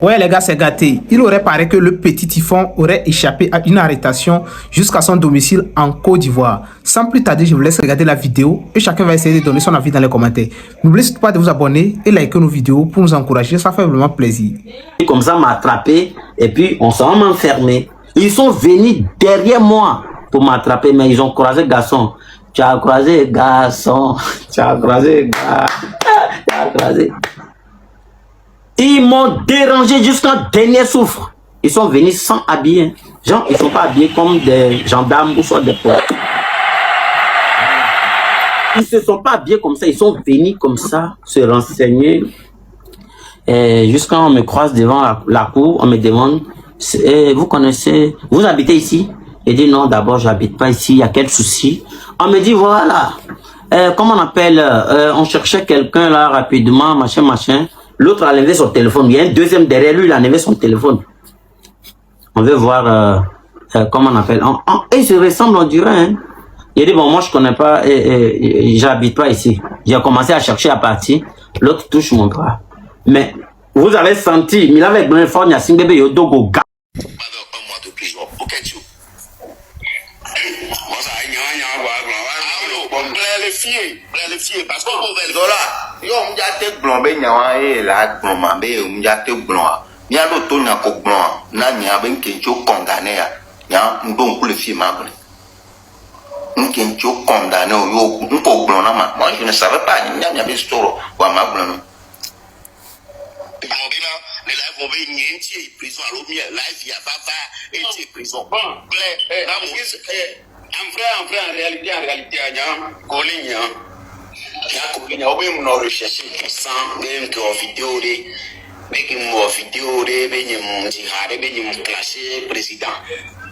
Ouais, les gars, c'est gâté. Il aurait paru que le petit typhon aurait échappé à une arrestation jusqu'à son domicile en Côte d'Ivoire. Sans plus tarder, je vous laisse regarder la vidéo et chacun va essayer de donner son avis dans les commentaires. N'oubliez surtout pas de vous abonner et liker nos vidéos pour nous encourager. Ça fait vraiment plaisir. Comme ça, m'attraper et puis on s'est enfermé. Ils sont venus derrière moi pour m'attraper, mais ils ont croisé garçon. Tu as croisé garçon. Tu as croisé gars. Tu as croisé. Ils m'ont dérangé jusqu'en dernier souffle. Ils sont venus sans habiller. Genre, ils ne sont pas habillés comme des gendarmes ou soit des policiers. Ils ne se sont pas habillés comme ça. Ils sont venus comme ça, se renseigner. Jusqu'à on me croise devant la cour, on me demande, vous connaissez, vous habitez ici? Je dis non, d'abord, j'habite pas ici, il y a quel souci? On me dit, voilà, comment on appelle, on cherchait quelqu'un là rapidement, machin, machin. L'autre a levé son téléphone. Il y a un deuxième derrière lui, il a levé son téléphone. On veut voir, comment on appelle. Ils se ressemblent, on dirait. Hein. Il dit, bon, moi, je connais pas, j'habite pas ici. J'ai commencé à chercher à partir. L'autre touche mon bras. Mais, vous avez senti, il avait besoin de faire un signe bébé, il dogo gars. Parce que yo mjate glon be nyawa e la glon ma be mjate glon nya do to nya ko glon na nya ben kencho condamné ya nya ndon kule fi ma glon nkencho condamné yo nko glon na ma moi je ne savais pas nya be storo wa ma glon les lives vont venir entier prison à l'omier live ya papa entier prison bon clair en vrai en réalité nya kolinya ya obe mu no recherche sans même que vidéo de mais mo vidéo de benye mu jihad benye mu clasher président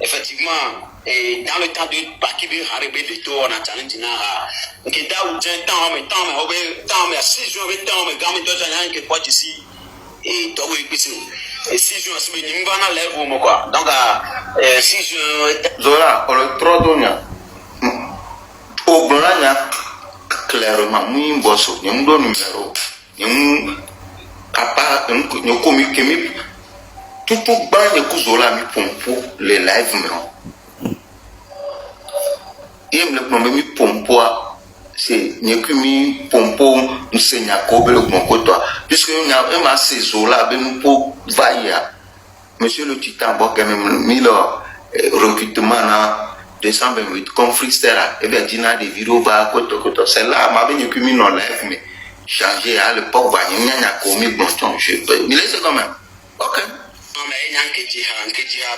effectivement et dans le temps de Bakibi Harebe de to on a challenge na ha que da ou temps mais obe temps mais 6 jours mais temps mais gamin de temps que pas ici et to we pisi et 6 jours c'est ni mbana level mo quoi donc 6 jours zola on le trop donya au blanya clairement muy bosso ni do numéro ni papa ni komi kemi tout ba ni kuzola mi pompo les live me et me pompo mi pompo c'est ni kumi pompo nsenya ko be le pompo toi puisque y a ma saison-là be mu po vaia monsieur le titan bon quand même mi le recrutement na décembre 28 comme freestyle et bien dina des vidéos va koto c'est là ma ben yukumi non live mais changer à l'époque va nya komi bon je peux mais laissez quand même OK non mais nyankeji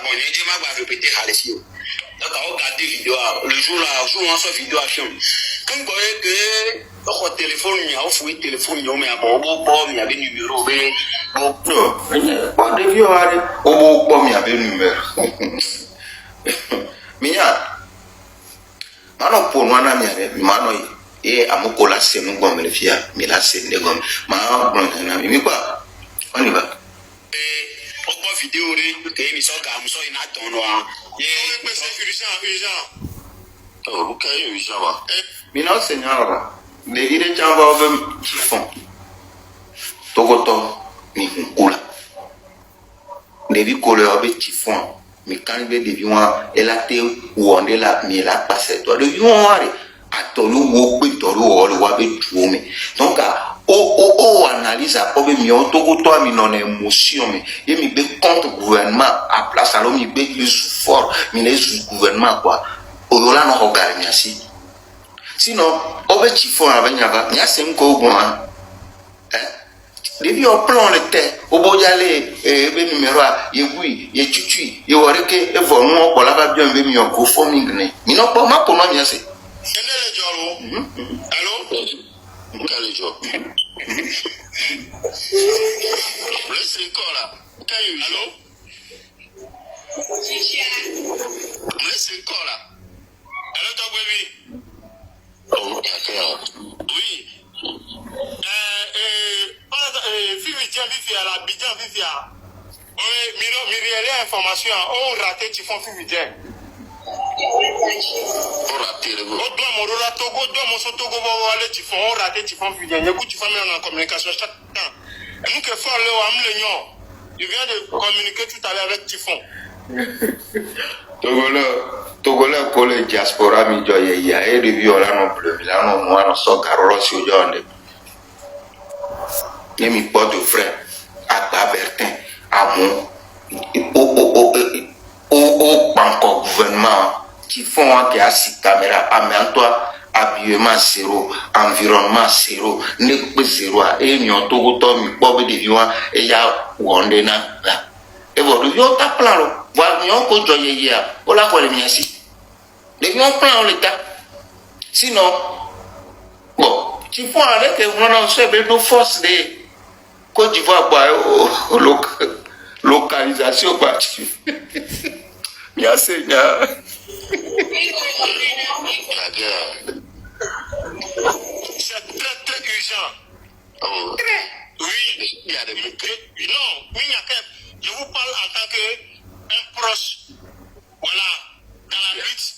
bon ni dit ma va répéter halesi donc on regarde vidéo le jour on sort vidéo à film quand vous voyez que au téléphone il y a au téléphone mais bon il y avait numéro mais bon de vidéo au il y avait numéro Mia mano po nwana mi mano e amoko la senu gom le fia mi la senu gom ma bon na mi kwa oni ba o po vidéo re ke mi so ga mo so ina ton no ye pe c'est urgent oh OK urgent ba mi na senyora de ire chamba o chifon togoto ni kula de vi kole o be chifon mais quand il veut devenir elle a été où on est là mais là passé toi de voir à tout le monde peut tout le voir be tuome donc o analyse à pas mi on to toi mi non émotion mais et mi be contre gouvernement à place alors mi be le fort mi les gouvernement quoi o là no regarde merci sinon o be chifon avec nyaba nya sem ko bon hein depuis au plan le terre au bout d'aller be numéro a yegui ye chuchu ye woreke e vo mo ko la ba bien be mi o go forming ne mi no po ma po ma mi ase ele joro allo quel jour laisse encore là quel allo laisse encore là allo toi baby oh d'accord oui Vivia la Bidjan Vivia. Oui, Miriel information, on raté Tifon Vivia. On raté le go. On doit mon rola Togo, doit mon Sotogo va aller Tifon, on raté Tifon Vivia. Il y a beaucoup de familles en communication chaque temps. Et nous que faire le am le nyon. Je viens de communiquer tout à l'heure avec Typhon. Togolais pour les diaspora mi joye ya e de viola non plus là non moi non so carolo si jonde et mi pote frère à Bertin à mon au banco gouvernement qui font un qui a six caméras à toi habillement zéro environnement zéro ne zéro et mi on togo to mi bobe de viola et ya wonde na et votre viol ta plan voir mi on ko joye ya o la ko le mi asi les gens prennent l'état. Sinon, bon, tu vois avec nos forces de Côte d'Ivoire, localisation, bien Seigneur. C'est très urgent. Oh. Oui, il y a des métiers. Non, oui, je vous parle en tant qu'un proche. Voilà, dans la lutte.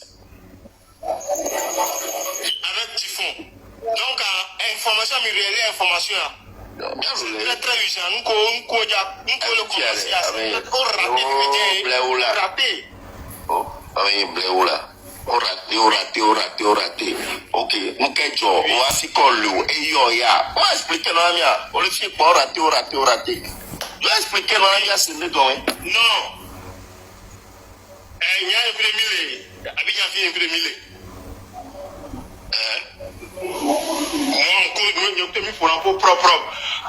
Avec Typhon. Donc, information, mais réelle information. C'est très urgent. Nous le commencer à rater. Oh, oui, bléoula. Raté. Ok, nous qu'est-ce on va s'y coller. Et yo, ya. On va expliquer non, ya. On le fait pas raté. Je vais expliquer non, ya, c'est le don. Non. Il y a un peu de mille. Abidjan fait un peu de mille. Propre.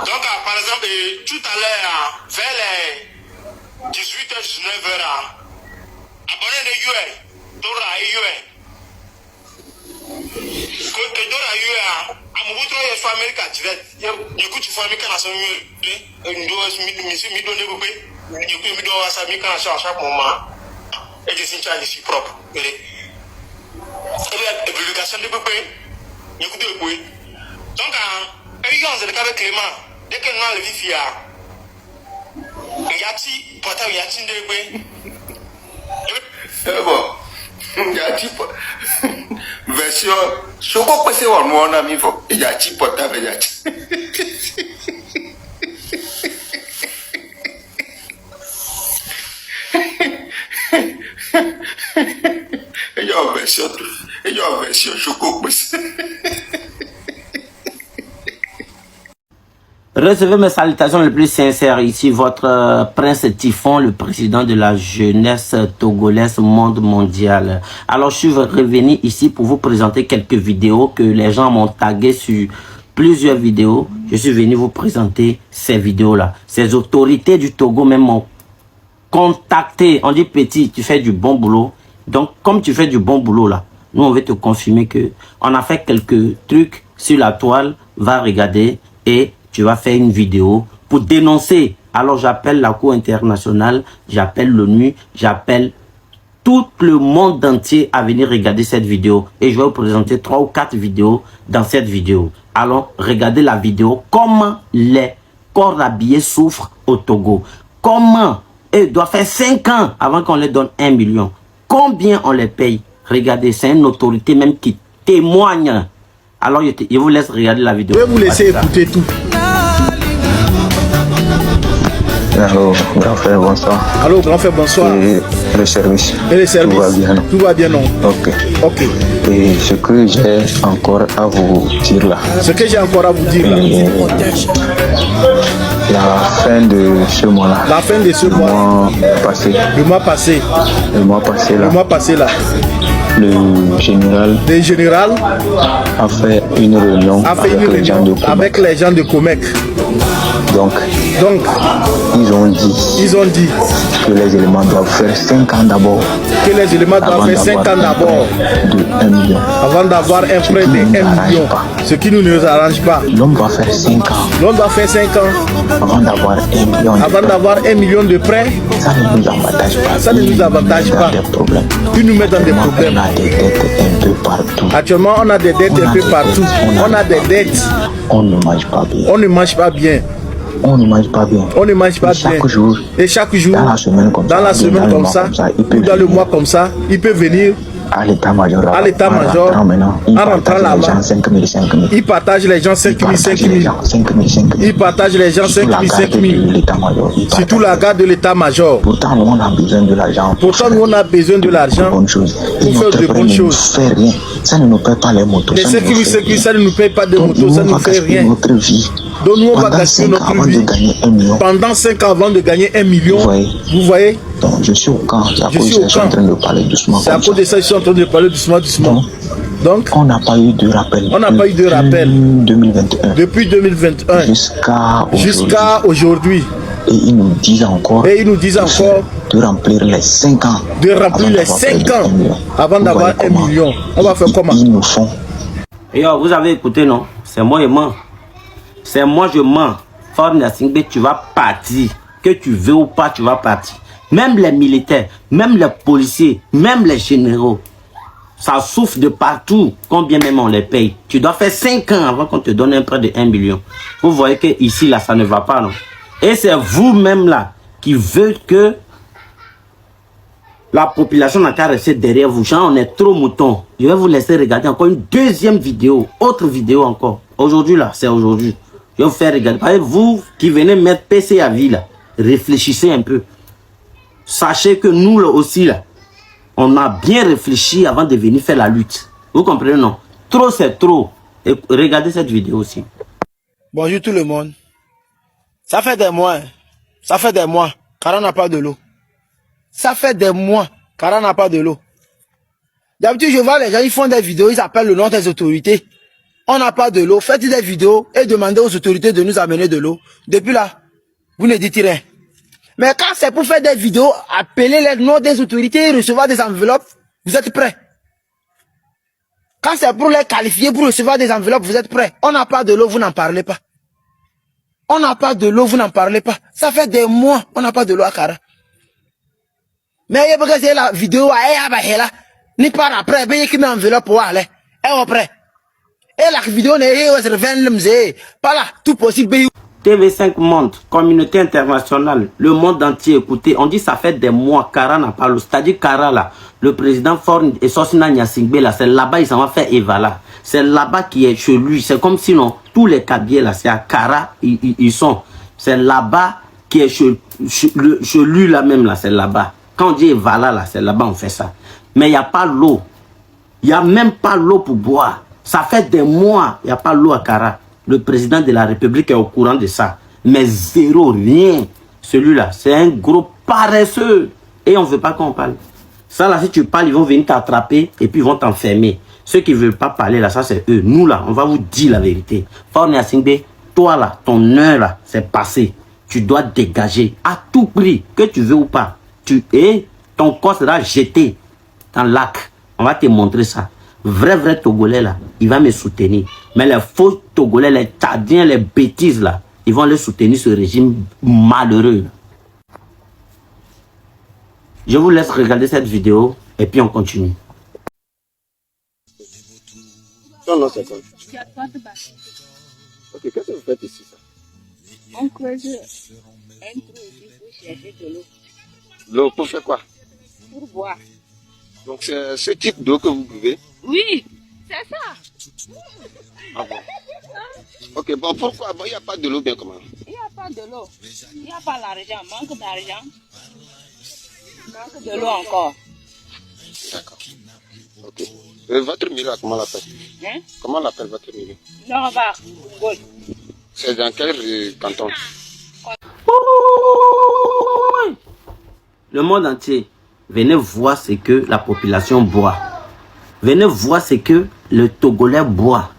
Donc, par exemple, tout à l'heure, vers les 18h, 19h, abonné de UE, Dora UE. Que Dora UE, à mon retour, il faut Amérique direct. Écoute, il faut Amérique nationale. Il doit se donner à chaque moment. Et je suis ici propre. Et la publication de Bébé, écoutez le bruit. Donc, il y a un cas de Clément, dès que nous avons le vif, il y a ti, pourtant il y a ti de Bébé. C'est bon. Il y a ti, version, je crois que c'est un ami, il y a ti, pourtant il y a ti. Il y a une version choco. Recevez mes salutations les plus sincères. Ici, votre prince Typhon, le président de la jeunesse togolaise monde mondial. Alors, je suis revenu ici pour vous présenter quelques vidéos que les gens m'ont tagué sur plusieurs vidéos. Je suis venu vous présenter ces vidéos-là. Ces autorités du Togo même m'ont contacté. On dit, petit, tu fais du bon boulot. Donc, comme tu fais du bon boulot là, nous, on veut te confirmer que on a fait quelques trucs sur la toile. Va regarder et tu vas faire une vidéo pour dénoncer. Alors, j'appelle la Cour internationale, j'appelle l'ONU, j'appelle tout le monde entier à venir regarder cette vidéo. Et je vais vous présenter 3 ou 4 vidéos dans cette vidéo. Alors, regardez la vidéo. Comment les corps habillés souffrent au Togo. Comment eux doivent faire 5 ans avant qu'on les donne 1 million. Combien on les paye? Regardez, c'est une autorité même qui témoigne. Alors, je vous laisse regarder la vidéo. Je vais vous laisser écouter tout. Allô, grand frère, bonsoir. Allô, grand frère, bonsoir. Et le service. Et le service. Tout va bien, non? Tout va bien, non? Ok. Ok. Et ce que j'ai encore à vous dire là. Ce que j'ai encore à vous dire là. La fin de ce mois-là. La fin de ce mois. Passé. Le mois passé. Le mois passé là. Le mois passé là. Le général a fait une réunion avec les gens de Comec. Donc, ils ont dit que les éléments doivent faire 5 ans d'abord. Que les éléments doivent faire 5 ans d'abord. De 1 million. Avant d'avoir un prêt de 1 million. Ce qui ne nous arrange pas. L'homme doit faire 5 ans. L'homme doit faire 5 ans. Avant d'avoir 1 million. Avant d'avoir 1 million de prêts. Ça ne nous avantage pas. Ça ne nous avantage pas. Ils nous mettent dans des problèmes. On a des dettes un peu partout. Actuellement, on a des dettes un peu partout. On a des dettes. On ne mange pas bien. On ne mange pas bien. On ne mange pas bien. On ne mange pas bien. Chaque jour. Et chaque jour, dans la semaine comme ça, ou dans le mois comme ça, il peut venir à l'état-major. À l'état-major. En rentrant là-bas. 5 000, 5 000. Il partage les gens 5 000, 5 000. Il partage les gens 5 000, 5 000. Surtout la garde de l'état-major. Pourtant, nous, on a besoin de l'argent. Pourtant, nous, on a besoin de l'argent pour faire de bonnes choses. Fait rien. Ça ne nous paie pas les motos. Les 5 000, 5 000, ça ne nous paie pas de motos, ça ne nous fait rien. Notre vie. Donc, nous, on va gaspiller notre vie. Pendant 5 ans avant de gagner 1 million. Vous voyez? Donc, je suis au camp. C'est à cause de ça que je suis en train de parler doucement. C'est à cause de ça que je suis en train de parler doucement, doucement. Donc, on n'a pas eu de rappel. On n'a pas eu de rappel. 2021. Depuis 2021. Jusqu'à aujourd'hui. Et ils nous disent encore. De remplir les 5 ans. De remplir les 5 ans avant d'avoir 1 million. On va faire comment? Ils nous font. Et vous avez écouté, non? C'est moi, je mens. C'est moi, je mens. Forme Gnassingbé, tu vas partir. Que tu veux ou pas, tu vas partir. Même les militaires, même les policiers, même les généraux. Ça souffre de partout, combien même on les paye. Tu dois faire 5 ans avant qu'on te donne un prêt de 1 million. Vous voyez que ici, là, ça ne va pas, non? Et c'est vous-même, là, qui veut que la population n'a qu'à rester derrière vous. Genre, on est trop moutons. Je vais vous laisser regarder encore une deuxième vidéo, autre vidéo encore. Aujourd'hui, là, c'est aujourd'hui. Je vais vous faire regarder. Par exemple, vous qui venez mettre PC à vie, là, réfléchissez un peu. Sachez que nous, là, aussi, là, on a bien réfléchi avant de venir faire la lutte. Vous comprenez, non? Trop, c'est trop. Et regardez cette vidéo aussi. Bonjour tout le monde. Ça fait des mois. Ça fait des mois. Car on n'a pas de l'eau. Ça fait des mois. Car on n'a pas de l'eau. D'habitude, je vois les gens, ils font des vidéos, ils appellent le nom des autorités. On n'a pas de l'eau. Faites des vidéos et demandez aux autorités de nous amener de l'eau. Depuis là, vous ne dites rien. Mais quand c'est pour faire des vidéos, appeler les noms des autorités et recevoir des enveloppes, vous êtes prêts. Quand c'est pour les qualifier, pour recevoir des enveloppes, vous êtes prêts. On n'a pas de l'eau, vous n'en parlez pas. On n'a pas de l'eau, vous n'en parlez pas. Ça fait des mois, on n'a pas de l'eau à Kara. Mais il y a la vidéo, ni par après, il y a qui met enveloppe pour aller. Et après. Et la vidéo n'est pas là, tout possible. TV5 monte, communauté internationale, le monde entier, écoutez, on dit ça fait des mois, Kara n'a pas l'eau. C'est-à-dire Kara là, le président Forne et Sosina Gnassingbé là, c'est là-bas, il s'en va faire Eva là. C'est là-bas qui est chez lui. C'est comme sinon, tous les cabiers là, c'est à Kara, ils sont. C'est là-bas qui est chez lui là même là, c'est là-bas. Quand on dit Eva là, c'est là-bas on fait ça. Mais il n'y a pas l'eau. Il n'y a même pas l'eau pour boire. Ça fait des mois, il n'y a pas l'eau à Kara. Le président de la République est au courant de ça. Mais zéro, rien. Celui-là, c'est un gros paresseux. Et on ne veut pas qu'on parle. Ça là, si tu parles, ils vont venir t'attraper et puis ils vont t'enfermer. Ceux qui ne veulent pas parler là, ça c'est eux. Nous là, on va vous dire la vérité. Forne Gnassingbé, toi là, ton heure là, c'est passé. Tu dois dégager à tout prix, que tu veux ou pas. Ton corps sera jeté dans le lac. On va te montrer ça. Vrai Togolais là, il va me soutenir. Mais les faux Togolais, les Tchadiens, les bêtises là, ils vont les soutenir ce régime malheureux. Je vous laisse regarder cette vidéo et puis on continue. Ton nom c'est quoi? Ok, qu'est-ce que vous faites ici ça? On creuse un trou ici pour chercher de l'eau. L'eau pour faire quoi? Pour boire. Donc c'est ce type d'eau que vous buvez? Oui, c'est ça. Ah bon? Ok, bon pourquoi? Bon, il n'y a pas de l'eau bien comment? Il n'y a pas de l'eau. Il n'y a pas l'argent, manque d'argent. Manque de l'eau encore. D'accord. Ok. Votre milieu, comment on l'appelle? Hein? Comment on l'appelle votre milieu? Non, on va. C'est dans quel canton? Le monde entier, venez voir ce que la population boit. Venez voir ce que le Togolais boit.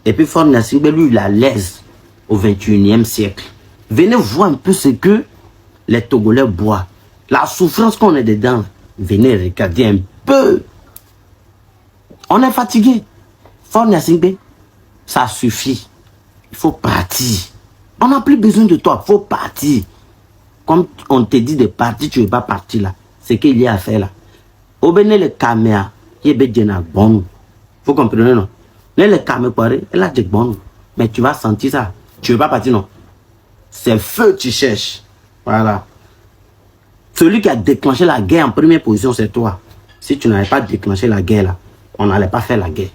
Et puis Forne Gnassingbé, lui, il a l'aise au 21e siècle. Venez voir un peu ce que les Togolais boivent. La souffrance qu'on est dedans. Venez regarder un peu. On est fatigué. Forne Gnassingbé, ça suffit. Il faut partir. On n'a plus besoin de toi. Il faut partir. Comme on te dit de partir, tu ne veux pas partir là. C'est qu'il y a à faire là. Au béné le caméra, il y a bon. Vous comprenez non? Le caméra, elle a des bon. Mais tu vas sentir ça. Tu ne veux pas partir non? C'est feu que tu cherches. Voilà. Celui qui a déclenché la guerre en première position, c'est toi. Si tu n'avais pas déclenché la guerre là, on n'allait pas faire la guerre.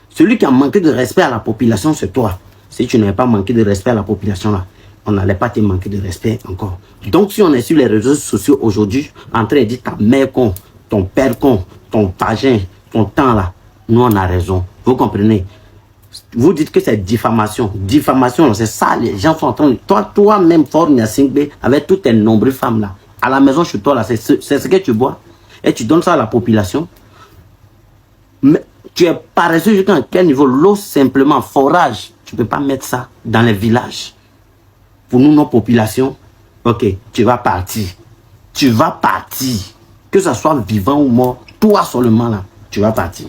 Celui qui a manqué de respect à la population, c'est toi. Si tu n'avais pas manqué de respect à la population là, on n'allait pas te manquer de respect encore. Donc si on est sur les réseaux sociaux aujourd'hui, en train de dire ta mère con, ton père con, ton pagin, ton temps là, nous on a raison. Vous comprenez? Vous dites que c'est diffamation. Diffamation, c'est ça, les gens sont en train de... Toi-même, Fort Gnassingbé, avec toutes tes nombreuses femmes là, à la maison chez toi là, c'est ce que tu bois. Et tu donnes ça à la population. Mais tu es paresseux jusqu'à quel niveau? L'eau simplement, forage. Tu ne peux pas mettre ça dans les villages. Pour nous, nos populations, ok, tu vas partir. Tu vas partir. Que ce soit vivant ou mort, toi seulement là, tu vas partir.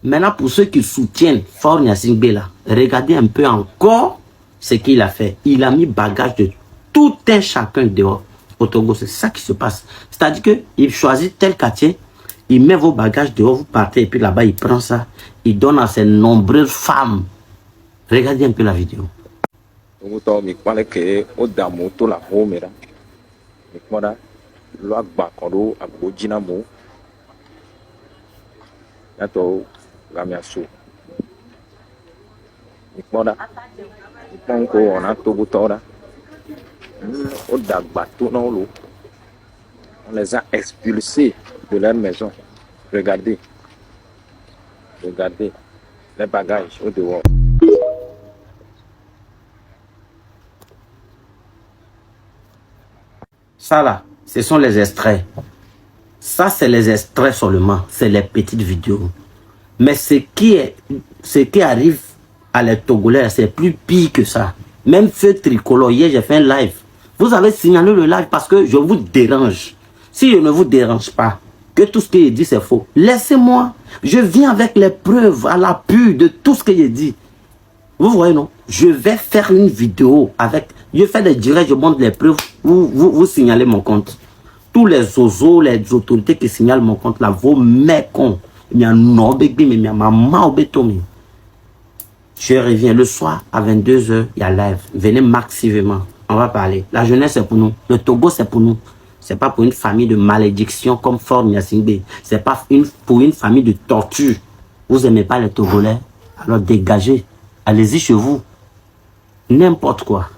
Maintenant, pour ceux qui soutiennent Fort Gnassingbé là, regardez un peu encore ce qu'il a fait. Il a mis bagage de tout un chacun dehors au Togo. C'est ça qui se passe. C'est-à-dire qu'il choisit tel quartier, il met vos bagages dehors, vous partez, et puis là-bas, il prend ça, il donne à ses nombreuses femmes. Regardez un peu la vidéo. On les a expulsés de leur maison. Regardez. Regardez les bagages au dehors. Ça là, ce sont les extraits. Ça, c'est les extraits seulement. C'est les petites vidéos. Mais ce qui arrive à les Togolais, c'est plus pire que ça. Même Feu Tricolore, hier, j'ai fait un live. Vous avez signalé le live parce que je vous dérange. Si je ne vous dérange pas, que tout ce que j'ai dit, c'est faux, laissez-moi. Je viens avec les preuves à l'appui de tout ce que j'ai dit. Vous voyez, non? Je vais faire une vidéo avec... Je fais des directs, je montre les preuves. Vous signalez mon compte. Tous les oiseaux, les autorités qui signalent mon compte là, vos mécons. Je reviens le soir à 22h, il y a live. Venez massivement, on va parler. La jeunesse c'est pour nous, le Togo c'est pour nous. C'est pas pour une famille de malédiction comme Fort Gnassingbé. C'est pas pour une famille de torture. Vous aimez pas les Togolais? Alors dégagez, allez-y chez vous. N'importe quoi.